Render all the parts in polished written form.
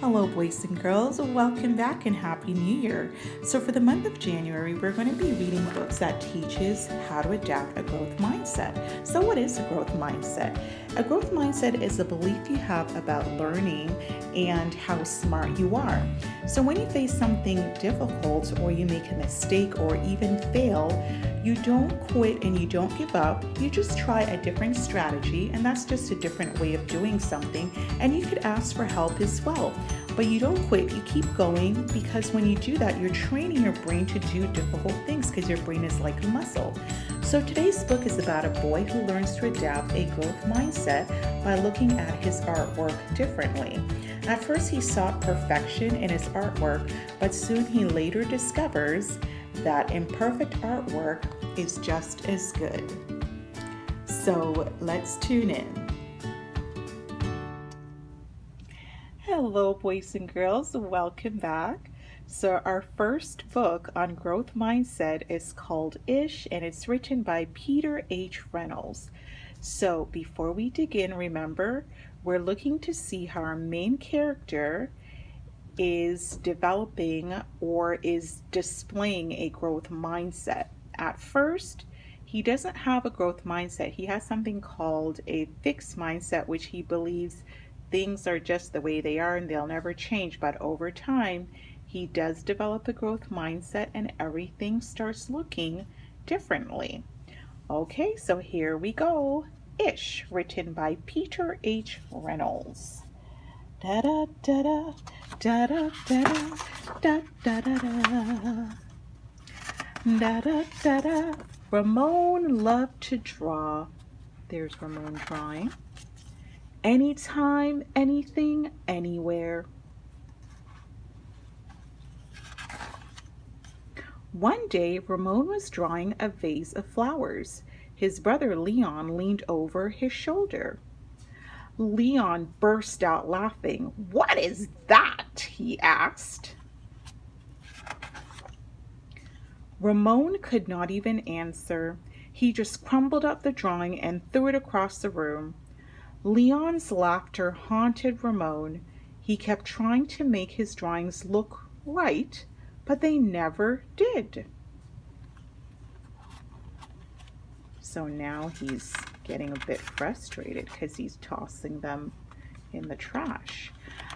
Hello, boys and girls. Welcome back and Happy New Year. So for the month of January, we're going to be reading books that teaches how to adapt a growth mindset. So what is a growth mindset? A growth mindset is a belief you have about learning and how smart you are. So when you face something difficult or you make a mistake or even fail, you don't quit and you don't give up. You just try a different strategy, and that's just a different way of doing something. And you could ask for help as well. But you don't quit, you keep going, because when you do that, you're training your brain to do difficult things because your brain is like a muscle. So today's book is about a boy who learns to adapt a growth mindset by looking at his artwork differently. At first, he sought perfection in his artwork, but soon he later discovers that imperfect artwork is just as good. So let's tune in. Hello, boys and girls. Welcome back. So our first book on growth mindset is called Ish, and it's written by Peter H. Reynolds. So before we dig in, remember, we're looking to see how our main character is developing or is displaying a growth mindset. At first, he doesn't have a growth mindset. He has something called a fixed mindset, which he believes things are just the way they are and they'll never change. But over time, he does develop a growth mindset and everything starts looking differently. Okay, so here we go. Ish, written by Peter H. Reynolds. Da da da da da da da da da da da da da da. Ramon loved to draw. There's Ramon drawing. Anytime, anything, anywhere. One day, Ramon was drawing a vase of flowers. His brother Leon leaned over his shoulder. Leon burst out laughing. "What is that?" he asked. Ramon could not even answer. He just crumpled up the drawing and threw it across the room. Leon's laughter haunted Ramon. He kept trying to make his drawings look right, but they never did. So now he's getting a bit frustrated because he's tossing them in the trash.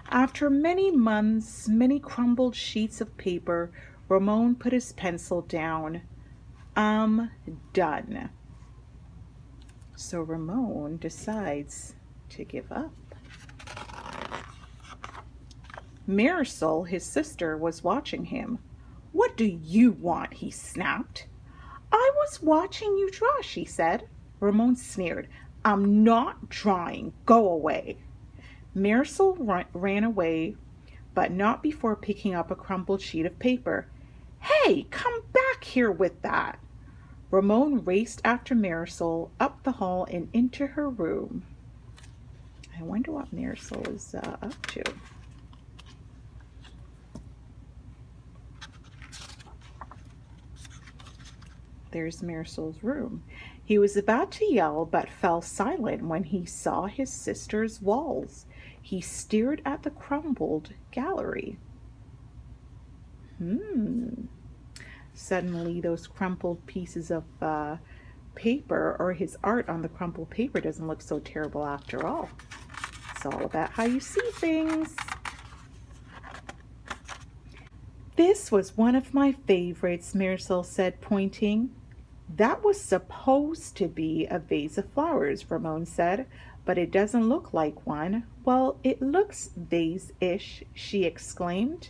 After many months, many crumbled sheets of paper, Ramon put his pencil down. "I'm done." So Ramon decides to give up. Marisol, his sister, was watching him. "What do you want?" he snapped. "I was watching you draw," she said. Ramon sneered. "I'm not drawing. Go away." Marisol ran away, but not before picking up a crumpled sheet of paper. "Hey, come back here with that." Ramon raced after Marisol up the hall and into her room. I wonder what Marisol is up to. There's Marisol's room. He was about to yell but fell silent when he saw his sister's walls. He stared at the crumbled gallery. Suddenly, those crumpled pieces of paper, or his art on the crumpled paper, doesn't look so terrible after all. It's all about how you see things. "This was one of my favorites," Marisol said, pointing. "That was supposed to be a vase of flowers," Ramon said, "but it doesn't look like one." "Well, it looks vase-ish," she exclaimed.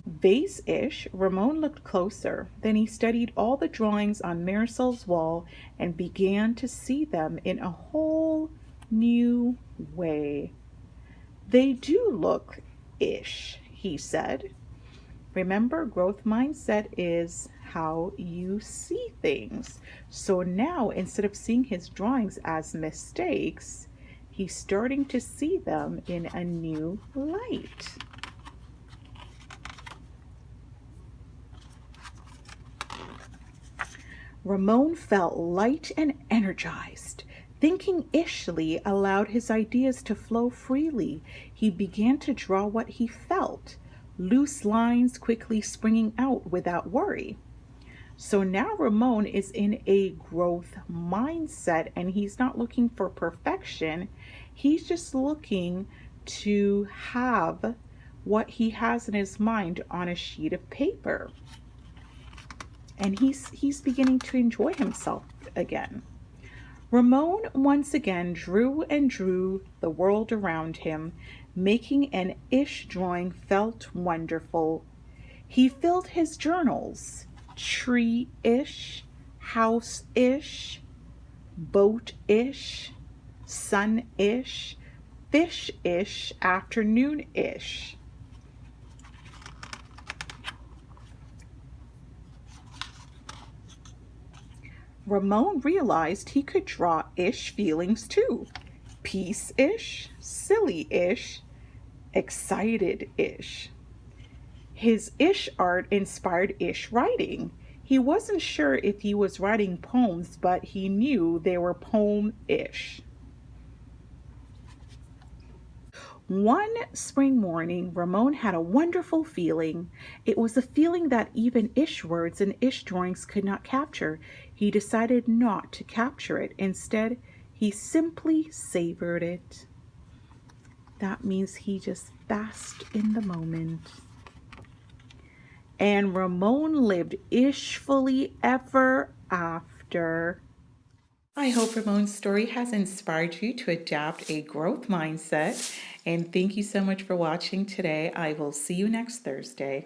Vase-ish? Ramon looked closer. Then he studied all the drawings on Marisol's wall and began to see them in a whole new way. "They do look ish," he said. Remember, growth mindset is how you see things. So now, instead of seeing his drawings as mistakes, he's starting to see them in a new light. Ramon felt light and energized. Thinking ishly allowed his ideas to flow freely. He began to draw what he felt, loose lines quickly springing out without worry. So now Ramon is in a growth mindset and he's not looking for perfection. He's just looking to have what he has in his mind on a sheet of paper. And he's beginning to enjoy himself again. Ramon once again drew and drew the world around him, making an ish drawing felt wonderful. He filled his journals tree ish, house ish, boat ish, sun ish, fish ish, afternoon ish. Ramon realized he could draw ish feelings too. Peace ish, silly ish, excited ish. His ish art inspired ish writing. He wasn't sure if he was writing poems, but he knew they were poem ish. One spring morning, Ramon had a wonderful feeling. It was a feeling that even ish words and ish drawings could not capture. He decided not to capture it. Instead, he simply savored it. That means he just basked in the moment. And Ramon lived ishfully ever after. I hope Ramon's story has inspired you to adopt a growth mindset. And thank you so much for watching today. I will see you next Thursday.